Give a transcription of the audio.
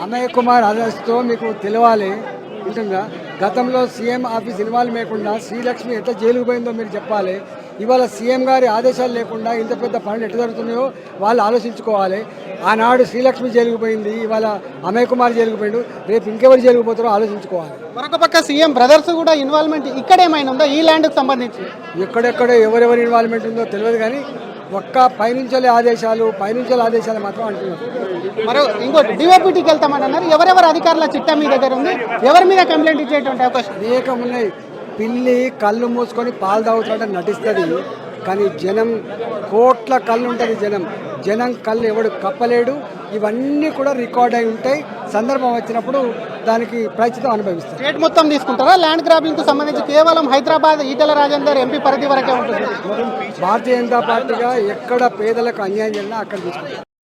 Amay Kumar arrest మీకు తెలవాలి ఉంటుందా? గతంలో సీఎం ఆఫీస్ ఇన్వాల్వ్ లేకుండా శ్రీలక్ష్మి ఎట్లా జైలుకు పోయిందో మీరు చెప్పాలి. ఇవాళ సీఎం గారి ఆదేశాలు లేకుండా ఇంత పెద్ద పనులు ఎట్లా జరుగుతున్నాయో వాళ్ళు ఆలోచించుకోవాలి. ఆనాడు శ్రీలక్ష్మి జైలుకు పోయింది, ఇవాళ అమయ్ కుమార్ జైలుకు పోయిండు, రేపు ఇంకెవరు జైలుకు పోతారో ఆలోచించుకోవాలి. మరొక పక్క సీఎం బ్రదర్స్ కూడా ఇన్వాల్వ్మెంట్ ఇక్కడ ఏమైనా ఉందో ఈ ల్యాండ్కి సంబంధించి? ఎక్కడెక్కడ ఎవరెవరి ఇన్వాల్వ్మెంట్ ఉందో తెలియదు, కానీ ఒక్క పైనుంచే ఆదేశాలు మాత్రం అంటున్నారు. మరో ఇంకోటి డిఓపిటీకి వెళ్తామని అన్నారు. ఎవరెవరు అధికారుల చిట్టా మీ దగ్గర ఉంది? ఎవరి మీద కంప్లైంట్ ఇచ్చేటువంటి అవకాశం? అనేకం ఉన్నాయి. పిల్లి కళ్ళు మూసుకొని పాలు తాగుతున్నట్టు నటిస్తుంది, కానీ జనం కోట్ల కళ్ళు ఉంటుంది. జనం కళ్ళు ఎవడు కప్పలేడు. ఇవన్నీ కూడా రికార్డ్ అయి ఉంటాయి. సందర్భం వచ్చినప్పుడు దానికి ప్రయత్నం అనుభవిస్తారు. స్టేట్ మొత్తం తీసుకుంటారా? ల్యాండ్ గ్రాబింగ్ కు సంబంధించి కేవలం హైదరాబాద్ ఈటెల రాజేందర్ ఎంపీ పరిధి వరకే ఉంటుంది. భారతీయ జనతా పార్టీగా ఎక్కడ పేదలకు అన్యాయం జరిగినా అక్కడ తీసుకుంటారు.